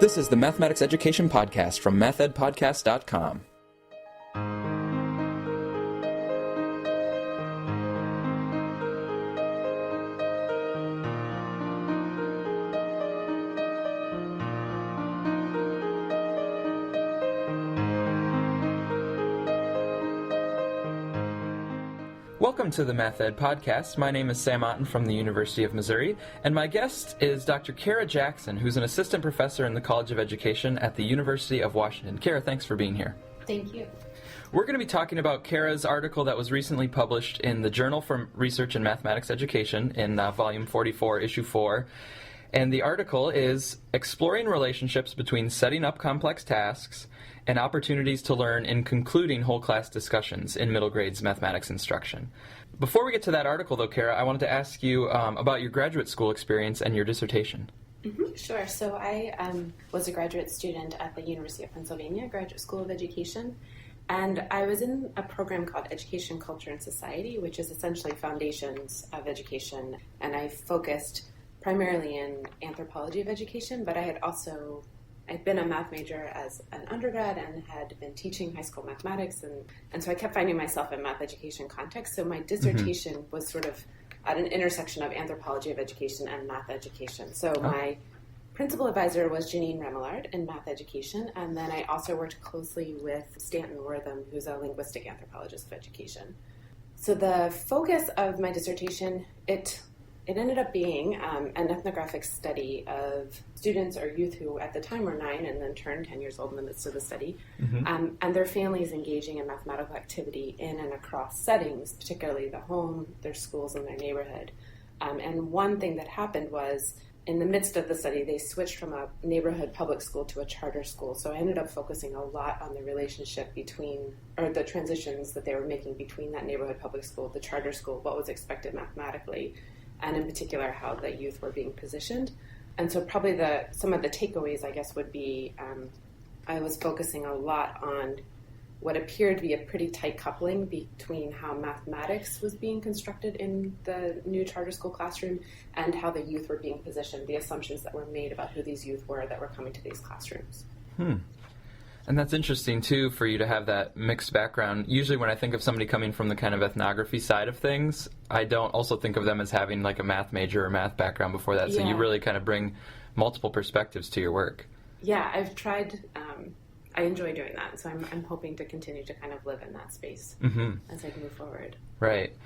This is the Mathematics Education Podcast from mathedpodcast.com. Welcome to the Math Ed Podcast. My name is Sam Otten from the University of Missouri, and my guest is Dr. Kara Jackson, who's an assistant professor in the College of Education at the University of Washington. Kara, thanks for being here. Thank you. We're going to be talking about Kara's article that was recently published in the Journal for Research in Mathematics Education in Volume 44, Issue 4. And the article is Exploring Relationships Between Setting Up Complex Tasks and Opportunities to Learn in Concluding Whole Class Discussions in Middle Grades Mathematics Instruction. Before we get to that article, though, Kara, I wanted to ask you about your graduate school experience and your dissertation. Sure. So I was a graduate student at the University of Pennsylvania Graduate School of Education, and I was in a program called Education, Culture, and Society, which is essentially foundations of education, and I focused primarily in anthropology of education, but I'd been a math major as an undergrad and had been teaching high school mathematics, and so I kept finding myself in math education context. So my dissertation was sort of at an intersection of anthropology of education and math education. So my principal advisor was Janine Remillard in math education, and then I also worked closely with Stanton Wortham, who's a linguistic anthropologist of education. So the focus of my dissertation, it ended up being an ethnographic study of students or youth who at the time were 9 and then turned 10 years old in the midst of the study, and their families engaging in mathematical activity in and across settings, particularly the home, their schools, and their neighborhood. And one thing that happened was, in the midst of the study, they switched from a neighborhood public school to a charter school. So I ended up focusing a lot on the relationship between, or the transitions that they were making between that neighborhood public school, the charter school, what was expected mathematically, and in particular how the youth were being positioned. And so probably some of the takeaways, I guess, would be I was focusing a lot on what appeared to be a pretty tight coupling between how mathematics was being constructed in the new charter school classroom and how the youth were being positioned, the assumptions that were made about who these youth were that were coming to these classrooms. And that's interesting, too, for you to have that mixed background. Usually when I think of somebody coming from the kind of ethnography side of things, I don't also think of them as having like a math major or math background before that. So you really kind of bring multiple perspectives to your work. Yeah, I've tried. I enjoy doing that, so I'm hoping to continue to kind of live in that space as I move forward. Right.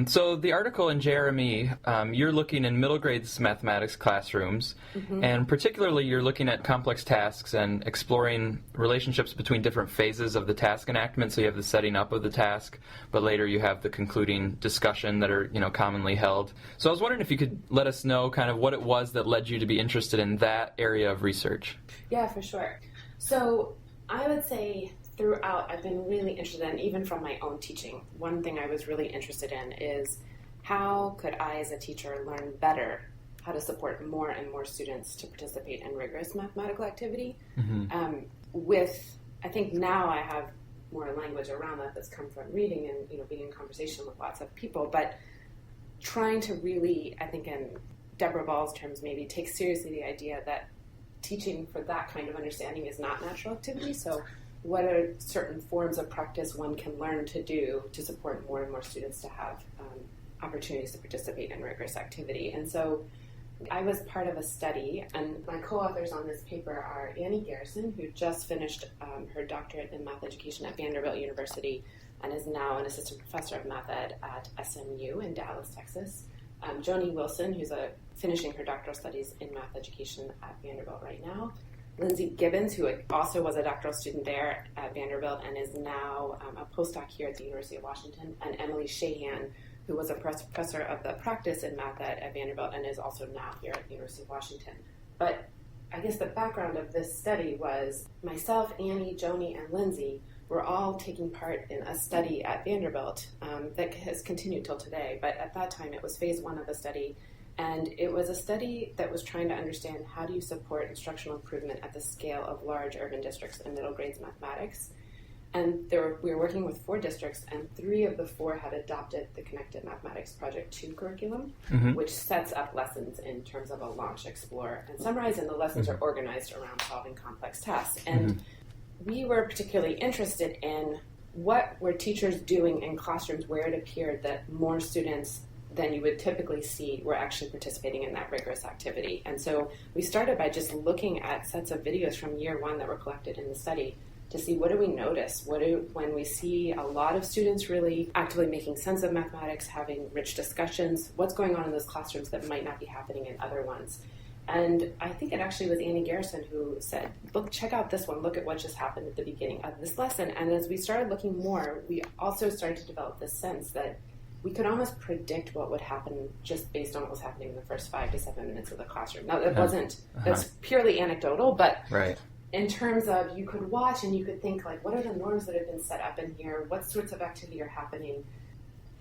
So the article in JRME, you're looking in middle grades mathematics classrooms, and particularly you're looking at complex tasks and exploring relationships between different phases of the task enactment. So you have the setting up of the task, but later you have the concluding discussion that are, commonly held. So I was wondering if you could let us know kind of what it was that led you to be interested in that area of research. Yeah, for sure. So I would say throughout, I've been really interested in, even from my own teaching, one thing I was really interested in is how could I as a teacher learn better how to support more and more students to participate in rigorous mathematical activity. I think now I have more language around that's come from reading and being in conversation with lots of people, but trying to really, I think in Deborah Ball's terms maybe, take seriously the idea that teaching for that kind of understanding is not natural activity. So what are certain forms of practice one can learn to do to support more and more students to have opportunities to participate in rigorous activity? And so I was part of a study, and my co-authors on this paper are Annie Garrison, who just finished her doctorate in math education at Vanderbilt University and is now an assistant professor of math ed at SMU in Dallas, Texas. Joni Wilson, who's finishing her doctoral studies in math education at Vanderbilt right now. Lindsay Gibbons, who also was a doctoral student there at Vanderbilt and is now a postdoc here at the University of Washington. And Emily Shahan, who was a professor of the practice in math at Vanderbilt and is also now here at the University of Washington. But I guess the background of this study was myself, Annie, Joni, and Lindsay were all taking part in a study at Vanderbilt that has continued till today. But at that time, it was phase 1 of the study. And it was a study that was trying to understand how do you support instructional improvement at the scale of large urban districts in middle grades mathematics. And we were working with 4 districts, and 3 of the 4 had adopted the Connected Mathematics Project 2 curriculum, which sets up lessons in terms of a launch, explore, and summarize, and the lessons are organized around solving complex tasks. And we were particularly interested in what were teachers doing in classrooms where it appeared that more students than you would typically see were actually participating in that rigorous activity. And so we started by just looking at sets of videos from year 1 that were collected in the study to see, what do we notice? When we see a lot of students really actively making sense of mathematics, having rich discussions, what's going on in those classrooms that might not be happening in other ones? And I think it actually was Annie Garrison who said, look, check out this one, look at what just happened at the beginning of this lesson. And as we started looking more, we also started to develop this sense that we could almost predict what would happen just based on what was happening in the first 5 to 7 minutes of the classroom. Now, that's purely anecdotal, but in terms of, you could watch and you could think, like, what are the norms that have been set up in here? What sorts of activity are happening?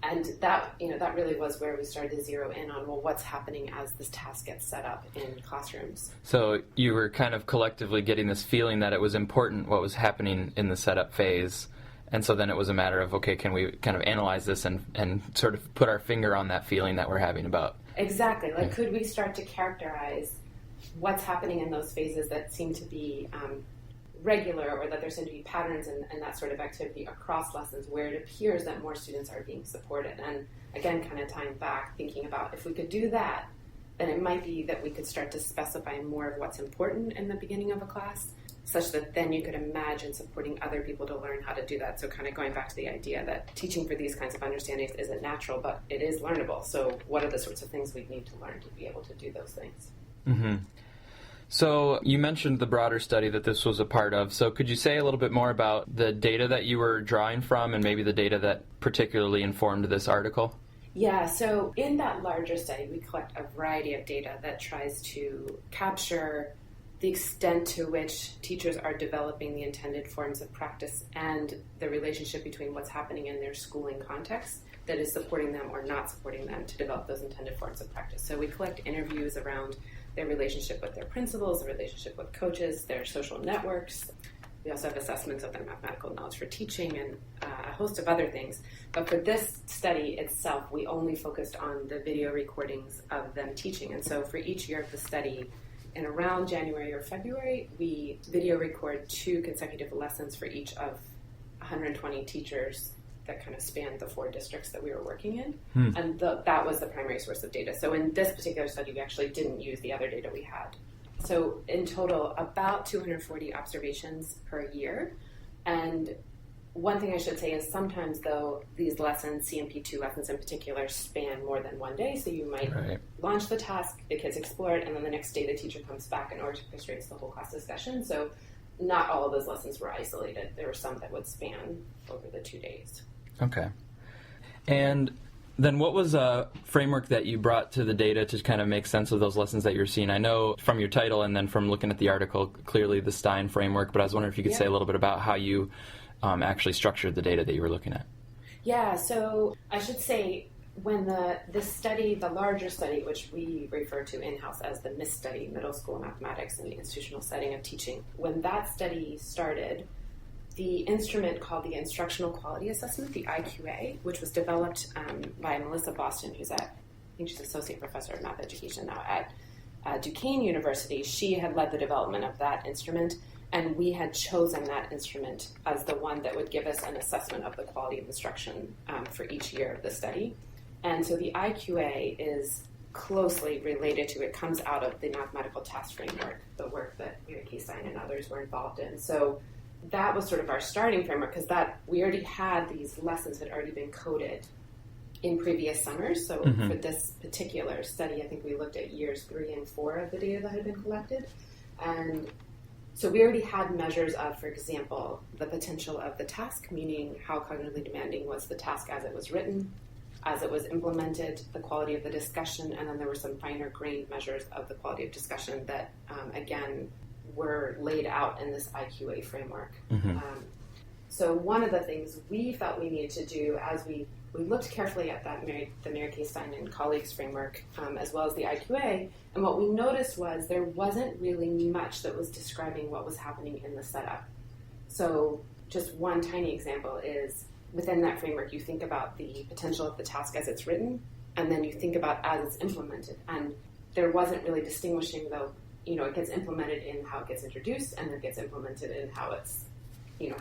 And that really was where we started to zero in on, well, what's happening as this task gets set up in classrooms. So you were kind of collectively getting this feeling that it was important what was happening in the setup phase. And so then it was a matter of, okay, can we kind of analyze this and sort of put our finger on that feeling that we're having about? Exactly. Like, could we start to characterize what's happening in those phases that seem to be regular, or that there seem to be patterns in that sort of activity across lessons where it appears that more students are being supported? And again, kind of tying back, thinking about, if we could do that, then it might be that we could start to specify more of what's important in the beginning of a class, such that then you could imagine supporting other people to learn how to do that. So kind of going back to the idea that teaching for these kinds of understandings isn't natural, but it is learnable. So what are the sorts of things we need to learn to be able to do those things? Mm-hmm. So you mentioned the broader study that this was a part of. So could you say a little bit more about the data that you were drawing from and maybe the data that particularly informed this article? Yeah, so in that larger study, we collect a variety of data that tries to capture the extent to which teachers are developing the intended forms of practice and the relationship between what's happening in their schooling context that is supporting them or not supporting them to develop those intended forms of practice. So we collect interviews around their relationship with their principals, their relationship with coaches, their social networks. We also have assessments of their mathematical knowledge for teaching and a host of other things. But for this study itself, we only focused on the video recordings of them teaching. And so for each year of the study, in around January or February, we video record 2 consecutive lessons for each of 120 teachers that kind of spanned the 4 districts that we were working in. And that was the primary source of data. So in this particular study, we actually didn't use the other data we had. So in total, about 240 observations per year. And one thing I should say is sometimes, though, these lessons, CMP2 lessons in particular, span more than one day. So you might launch the task, the kids explore it, and then the next day the teacher comes back and orchestrates the whole class discussion. So not all of those lessons were isolated. There were some that would span over the 2 days. Okay. And then what was a framework that you brought to the data to kind of make sense of those lessons that you're seeing? I know from your title and then from looking at the article, clearly the Stein framework, but I was wondering if you could say a little bit about how you actually structured the data that you were looking at. Yeah, so I should say, when this study, the larger study, which we refer to in-house as the MIST study, Middle School Mathematics in the Institutional Setting of Teaching, when that study started, the instrument called the Instructional Quality Assessment, the IQA, which was developed by Melissa Boston, who's I think she's Associate Professor of Math Education now at Duquesne University. She had led the development of that instrument, and we had chosen that instrument as the one that would give us an assessment of the quality of instruction for each year of the study. And so the IQA is closely related to, it comes out of the mathematical task framework, the work that Mary Kay Stein and others were involved in. So that was sort of our starting framework, because that we already had these lessons that had already been coded in previous summers. So for this particular study, I think we looked at years 3 and 4 of the data that had been collected. And so we already had measures of, for example, the potential of the task, meaning how cognitively demanding was the task as it was written, as it was implemented, the quality of the discussion, and then there were some finer grained measures of the quality of discussion that, again, were laid out in this IQA framework. So one of the things we felt we needed to do, as we looked carefully at the Mary Kay Stein and colleagues framework, as well as the IQA, and what we noticed was there wasn't really much that was describing what was happening in the setup. So just one tiny example is within that framework, you think about the potential of the task as it's written, and then you think about as it's implemented. And there wasn't really distinguishing, though, it gets implemented in how it gets introduced, and it gets implemented in how it's,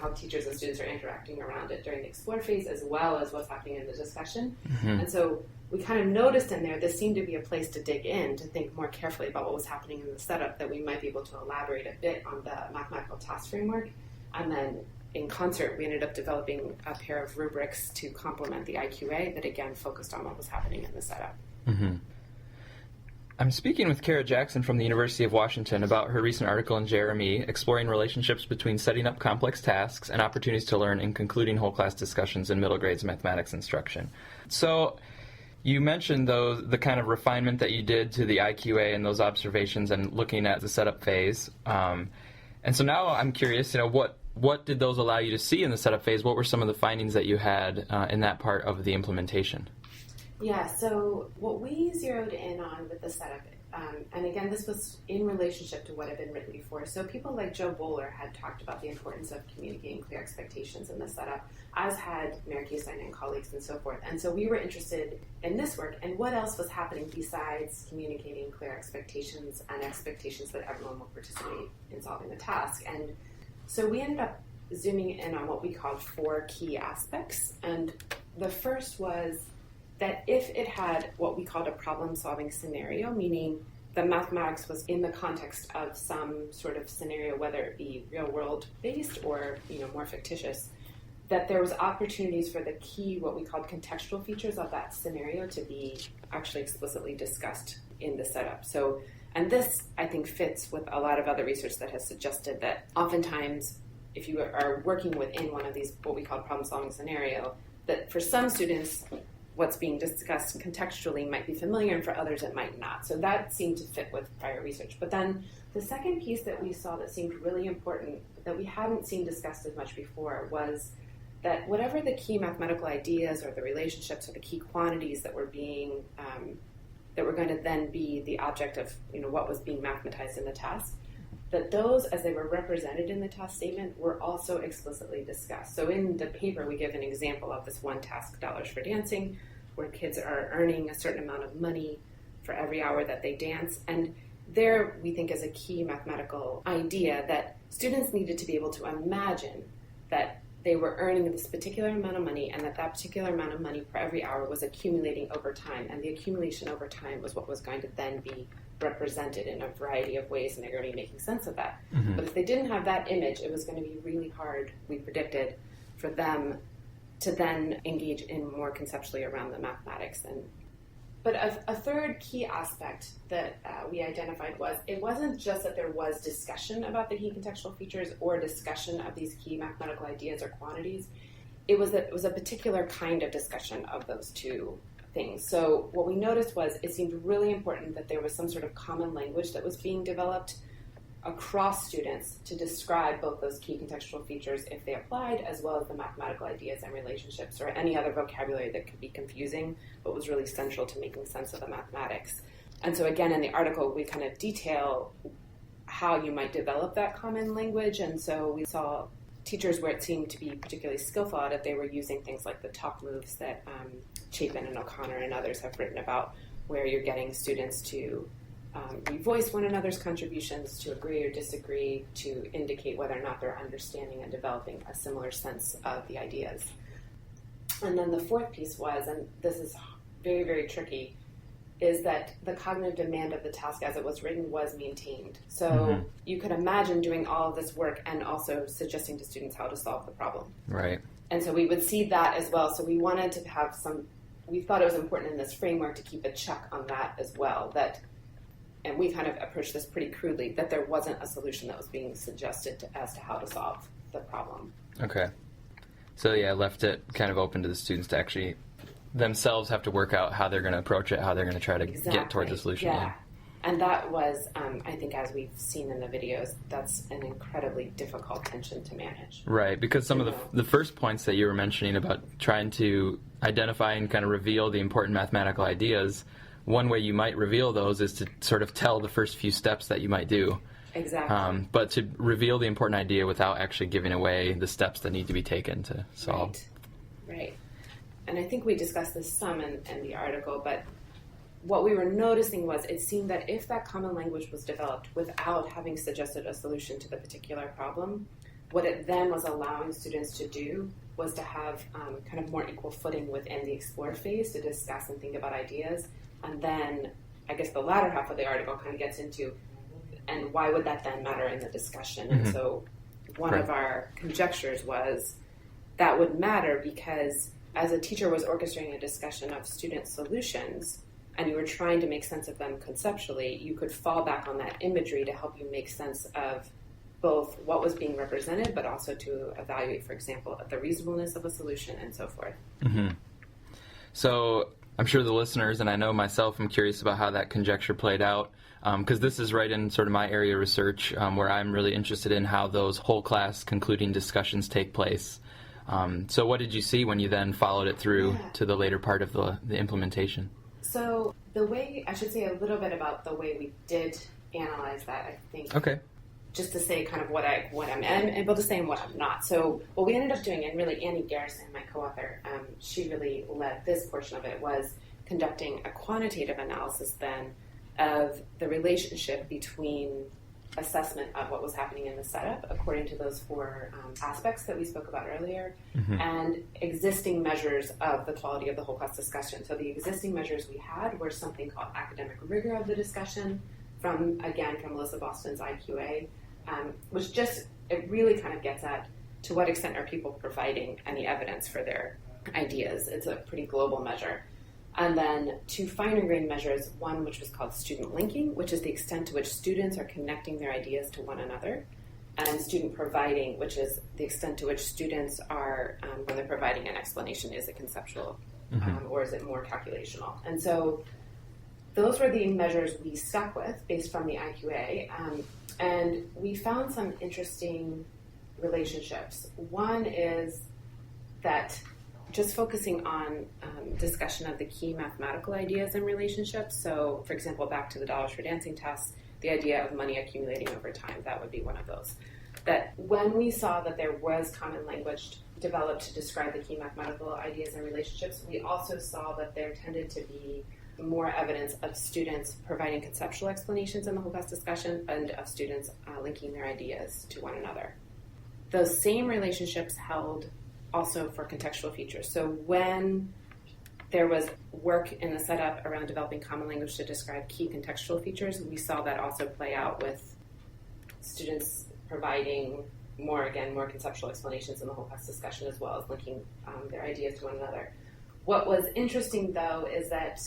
how teachers and students are interacting around it during the explore phase, as well as what's happening in the discussion. Mm-hmm. And so we kind of noticed in there, this seemed to be a place to dig in, to think more carefully about what was happening in the setup, that we might be able to elaborate a bit on the mathematical task framework. And then in concert, we ended up developing a pair of rubrics to complement the IQA that, again, focused on what was happening in the setup. Mm-hmm. I'm speaking with Kara Jackson from the University of Washington about her recent article in Jeremy, exploring relationships between setting up complex tasks and opportunities to learn in concluding whole class discussions in middle grades mathematics instruction. So you mentioned, though, the kind of refinement that you did to the IQA and those observations and looking at the setup phase. And so now I'm curious, what did those allow you to see in the setup phase? What were some of the findings that you had in that part of the implementation? Yeah, so what we zeroed in on with the setup, and again, this was in relationship to what had been written before. So people like Joe Bowler had talked about the importance of communicating clear expectations in the setup, as had Mary Kestein and colleagues and so forth. And so we were interested in this work and what else was happening besides communicating clear expectations and expectations that everyone will participate in solving the task. And so we ended up zooming in on what we called 4 key aspects. And the first was that if it had what we called a problem-solving scenario, meaning the mathematics was in the context of some sort of scenario, whether it be real-world based or more fictitious, that there was opportunities for the key, what we called contextual features of that scenario, to be actually explicitly discussed in the setup. So, and this, I think, fits with a lot of other research that has suggested that oftentimes, if you are working within one of these, what we call problem-solving scenario, that for some students, what's being discussed contextually might be familiar, and for others it might not. So that seemed to fit with prior research. But then the second piece that we saw that seemed really important, that we hadn't seen discussed as much before, was that whatever the key mathematical ideas or the relationships or the key quantities that were being, that were going to then be the object of what was being mathematized in the task, that those, as they were represented in the task statement, were also explicitly discussed. So in the paper, we give an example of this one task, Dollars for Dancing, where kids are earning a certain amount of money for every hour that they dance. And there, we think, is a key mathematical idea that students needed to be able to imagine that they were earning this particular amount of money, and that particular amount of money per every hour was accumulating over time. And the accumulation over time was what was going to then be represented in a variety of ways, and they're going to be making sense of that. Mm-hmm. But if they didn't have that image, it was going to be really hard, we predicted, for them to then engage in more conceptually around the mathematics. But a third key aspect that we identified was, it wasn't just that there was discussion about the key contextual features or discussion of these key mathematical ideas or quantities. It was that it was a particular kind of discussion of those two things. So what we noticed was it seemed really important that there was some sort of common language that was being developed across students to describe both those key contextual features if they applied, as well as the mathematical ideas and relationships or any other vocabulary that could be confusing but was really central to making sense of the mathematics. And so again, in the article, we kind of detail how you might develop that common language. And so we saw teachers where it seemed to be particularly skillful at it, they were using things like the talk moves that Chapin and O'Connor and others have written about, where you're getting students to revoice one another's contributions, to agree or disagree, to indicate whether or not they're understanding and developing a similar sense of the ideas. And then the fourth piece was, and this is very, very tricky, is that the cognitive demand of the task as it was written was maintained. So you could imagine doing all of this work and also suggesting to students how to solve the problem. Right. And so we would see that as well. So we wanted to have we thought it was important in this framework to keep a check on that as well, and we kind of approached this pretty crudely, that there wasn't a solution that was being suggested as to how to solve the problem. Okay. So yeah, left it kind of open to the students to actually themselves have to work out how they're going to approach it, how they're going to try to get towards a solution. Yeah. And that was, I think, as we've seen in the videos, that's an incredibly difficult tension to manage. Right, because some of the first points that you were mentioning about trying to identify and kind of reveal the important mathematical ideas, one way you might reveal those is to sort of tell the first few steps that you might do. Exactly. but to reveal the important idea without actually giving away the steps that need to be taken to solve. Right. And I think we discussed this some in the article, but what we were noticing was it seemed that if that common language was developed without having suggested a solution to the particular problem, what it then was allowing students to do was to have kind of more equal footing within the explore phase to discuss and think about ideas. And then I guess the latter half of the article kind of gets into, and why would that then matter in the discussion? And so one of our conjectures was that would matter because as a teacher was orchestrating a discussion of student solutions and you were trying to make sense of them conceptually, you could fall back on that imagery to help you make sense of both what was being represented, but also to evaluate, for example, the reasonableness of a solution and so forth. So I'm sure the listeners, and I know myself, I'm curious about how that conjecture played out, because this is right in sort of my area of research where I'm really interested in how those whole class concluding discussions take place. So what did you see when you then followed it through to the later part of the implementation? So the way, I should say a little bit about the way we did analyze that, I think. Okay. Just to say kind of what I'm able to say and what I'm not. So what we ended up doing, and really Annie Garrison, my co-author, she really led this portion of it, was conducting a quantitative analysis then of the relationship between assessment of what was happening in the setup according to those four aspects that we spoke about earlier, and existing measures of the quality of the whole class discussion. So the existing measures we had were something called academic rigor of the discussion, from Melissa Boston's IQA, which just, it really kind of gets at to what extent are people providing any evidence for their ideas. It's a pretty global measure. And then two finer grained measures, one which was called student linking, which is the extent to which students are connecting their ideas to one another, and student providing, which is the extent to which students are, when they're providing an explanation, is it conceptual or is it more calculational? And so those were the measures we stuck with based from the IQA, and we found some interesting relationships. One is that just focusing on discussion of the key mathematical ideas and relationships. So, for example, back to the Dollars for Dancing test, the idea of money accumulating over time, that would be one of those. That when we saw that there was common language developed to describe the key mathematical ideas and relationships, we also saw that there tended to be more evidence of students providing conceptual explanations in the whole class discussion and of students linking their ideas to one another. Those same relationships held also for contextual features. So when there was work in the setup around developing common language to describe key contextual features, we saw that also play out with students providing more conceptual explanations in the whole class discussion, as well as linking their ideas to one another. What was interesting, though, is that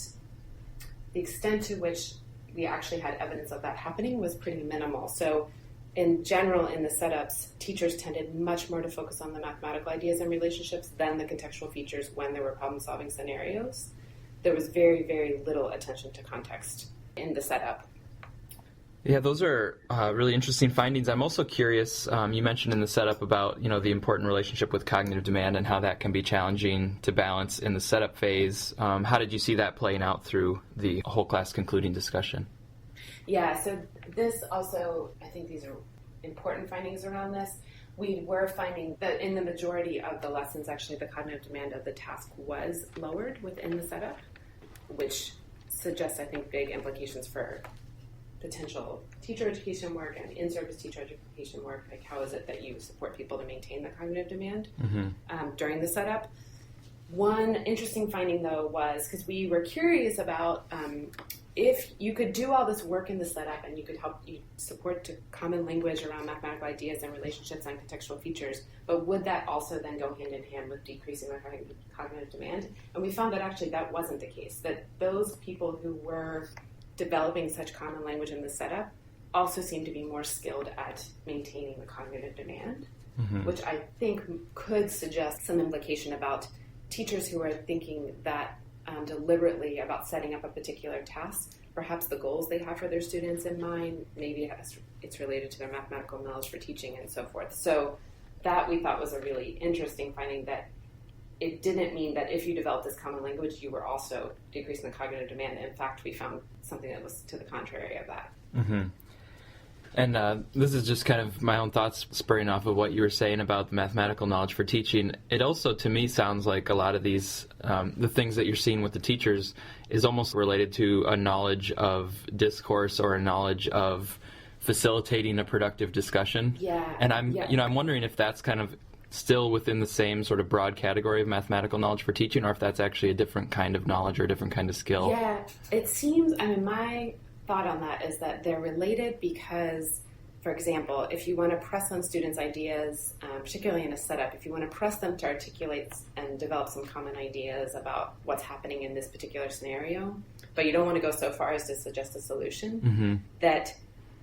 the extent to which we actually had evidence of that happening was pretty minimal. So in general, in the setups, teachers tended much more to focus on the mathematical ideas and relationships than the contextual features when there were problem-solving scenarios. There was very, very little attention to context in the setup. Yeah, those are really interesting findings. I'm also curious, you mentioned in the setup about, the important relationship with cognitive demand and how that can be challenging to balance in the setup phase. How did you see that playing out through the whole class concluding discussion? Yeah, so this also, I think these are important findings around this. We were finding that in the majority of the lessons, actually, the cognitive demand of the task was lowered within the setup, which suggests, I think, big implications for potential teacher education work and in-service teacher education work. Like, how is it that you support people to maintain the cognitive demand during the setup? One interesting finding, though, was because we were curious about if you could do all this work in the setup and you could help you support to common language around mathematical ideas and relationships and contextual features, but would that also then go hand in hand with decreasing the cognitive demand? And we found that actually that wasn't the case, that those people who were developing such common language in the setup also seem to be more skilled at maintaining the cognitive demand, which I think could suggest some implication about teachers who are thinking that deliberately about setting up a particular task, perhaps the goals they have for their students in mind, maybe it's related to their mathematical knowledge for teaching and so forth. So that we thought was a really interesting finding, that it didn't mean that if you developed this common language, you were also decreasing the cognitive demand. In fact, we found something that was to the contrary of that. And this is just kind of my own thoughts spurring off of what you were saying about the mathematical knowledge for teaching. It also, to me, sounds like a lot of these, the things that you're seeing with the teachers is almost related to a knowledge of discourse or a knowledge of facilitating a productive discussion. Yeah. And I'm wondering if that's kind of still within the same sort of broad category of mathematical knowledge for teaching, or if that's actually a different kind of knowledge or a different kind of skill. Yeah, it seems, my thought on that is that they're related because, for example, if you want to press on students' ideas, particularly in a setup, if you want to press them to articulate and develop some common ideas about what's happening in this particular scenario, but you don't want to go so far as to suggest a solution, that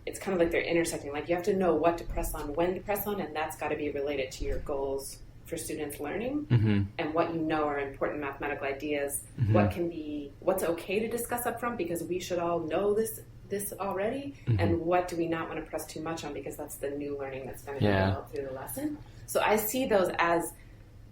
it's kind of like they're intersecting. Like you have to know what to press on, when to press on, and that's got to be related to your goals for students learning and what you know are important mathematical ideas, what's okay to discuss up front because we should all know this already, and what do we not want to press too much on because that's the new learning that's going to be developed through the lesson. So I see those as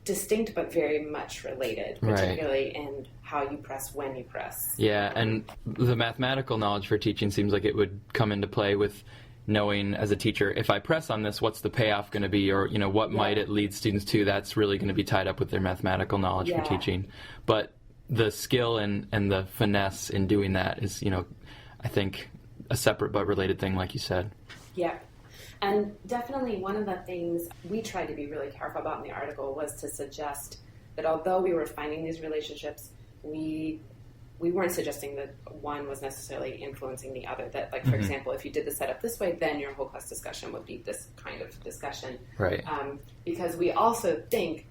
distinct but very much related, particularly in how you press, when you press. Yeah, and the mathematical knowledge for teaching seems like it would come into play with knowing as a teacher, if I press on this, what's the payoff going to be, or what might it lead students to? That's really going to be tied up with their mathematical knowledge for teaching. But the skill and the finesse in doing that is, I think a separate but related thing, like you said. Yeah. And definitely one of the things we tried to be really careful about in the article was to suggest that although we were finding these relationships, we weren't suggesting that one was necessarily influencing the other. That, like, for example, if you did the setup this way, then your whole class discussion would be this kind of discussion. Right. Because we also think,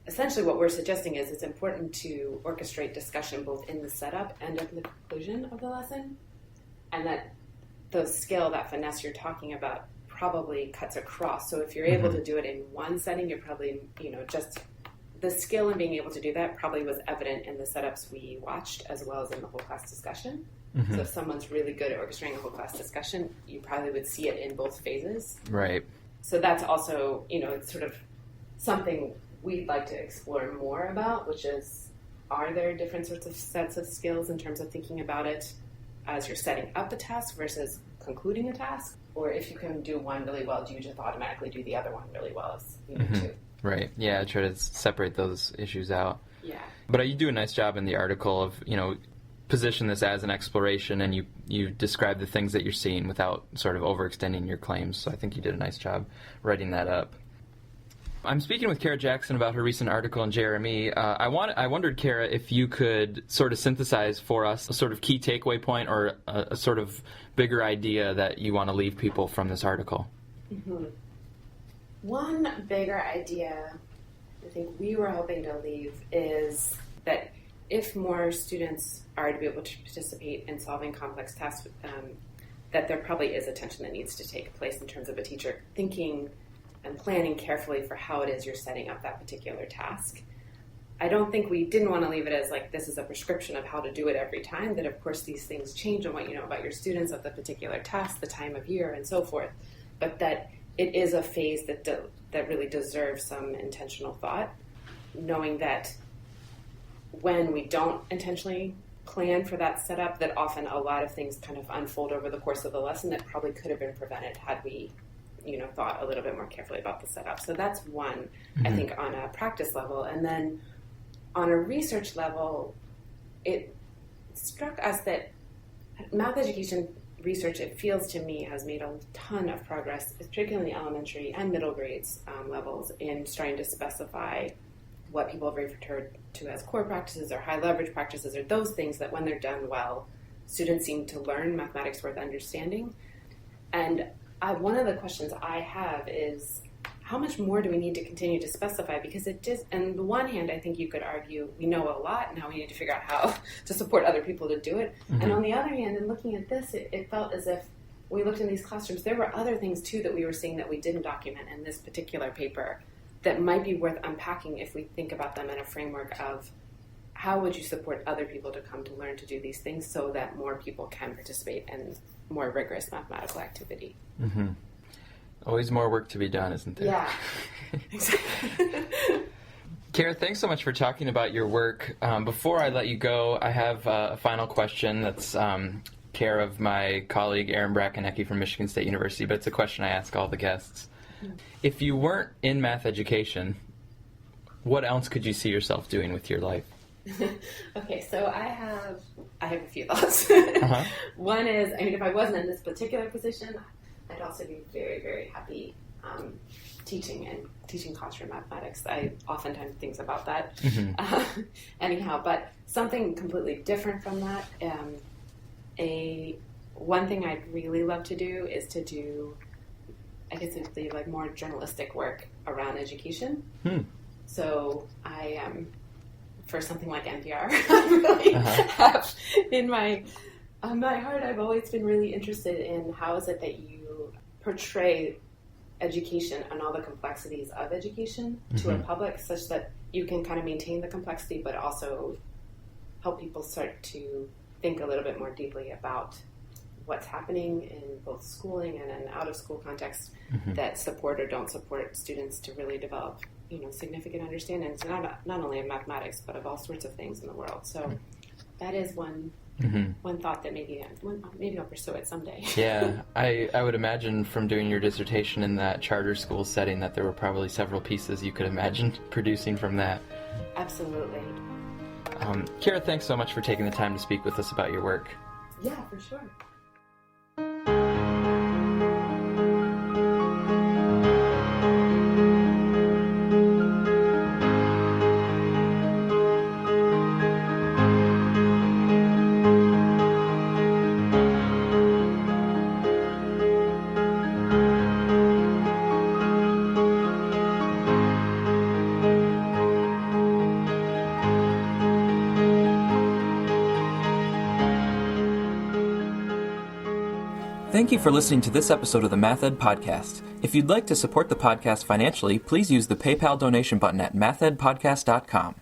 essentially what we're suggesting is it's important to orchestrate discussion both in the setup and at the conclusion of the lesson, and that the skill, that finesse you're talking about probably cuts across. So if you're able to do it in one setting, you're probably, just the skill in being able to do that probably was evident in the setups we watched as well as in the whole class discussion. So if someone's really good at orchestrating a whole class discussion, you probably would see it in both phases. Right. So that's also, it's sort of something we'd like to explore more about, which is, are there different sorts of sets of skills in terms of thinking about it as you're setting up a task versus concluding a task? Or if you can do one really well, do you just automatically do the other one really well as you need to? Right. Yeah, I try to separate those issues out. Yeah. But you do a nice job in the article of, position this as an exploration, and you describe the things that you're seeing without sort of overextending your claims. So I think you did a nice job writing that up. I'm speaking with Kara Jackson about her recent article in JRME. I wondered, Kara, if you could sort of synthesize for us a sort of key takeaway point or a sort of bigger idea that you want to leave people from this article. One bigger idea I think we were hoping to leave is that if more students are to be able to participate in solving complex tasks, that there probably is attention that needs to take place in terms of a teacher thinking and planning carefully for how it is you're setting up that particular task. I don't think we didn't want to leave it as like this is a prescription of how to do it every time, that of course these things change on what you know about your students of the particular task, the time of year, and so forth, but that it is a phase that really deserves some intentional thought, knowing that when we don't intentionally plan for that setup, that often a lot of things kind of unfold over the course of the lesson that probably could have been prevented had we thought a little bit more carefully about the setup. So that's one, I think, on a practice level. And then on a research level, it struck us that math education research, it feels to me, has made a ton of progress, particularly in the elementary and middle grades levels, in starting to specify what people have referred to as core practices or high leverage practices, or those things that when they're done well, students seem to learn mathematics worth understanding. And one of the questions I have is, how much more do we need to continue to specify? Because it just, on the one hand, I think you could argue we know a lot, now we need to figure out how to support other people to do it. And on the other hand, in looking at this, it felt as if we looked in these classrooms, there were other things too that we were seeing that we didn't document in this particular paper that might be worth unpacking if we think about them in a framework of how would you support other people to come to learn to do these things so that more people can participate in more rigorous mathematical activity. Always more work to be done, isn't there? Yeah. Exactly. Kara, thanks so much for talking about your work. Before I let you go, I have a final question that's, can care of my colleague Aaron Brackenecke from Michigan State University, but it's a question I ask all the guests. If you weren't in math education, what else could you see yourself doing with your life? Okay, so I have a few thoughts. One is, I mean, if I wasn't in this particular position, I'd also be very, very happy teaching classroom mathematics. I oftentimes think about that. Anyhow, but something completely different from that. One thing I'd really love to do is to do, I guess it'd be like more journalistic work around education. So I for something like NPR, I really have in my heart, I've always been really interested in how is it that you portray education and all the complexities of education to a public such that you can kind of maintain the complexity but also help people start to think a little bit more deeply about what's happening in both schooling and in out-of-school contexts that support or don't support students to really develop, significant understandings, not only of mathematics, but of all sorts of things in the world. So that is one thought that maybe I'll pursue it someday. Yeah, I would imagine from doing your dissertation in that charter school setting that there were probably several pieces you could imagine producing from that. Absolutely. Kira, thanks so much for taking the time to speak with us about your work. Yeah, for sure. Thank you for listening to this episode of the MathEd Podcast. If you'd like to support the podcast financially, please use the PayPal donation button at mathedpodcast.com.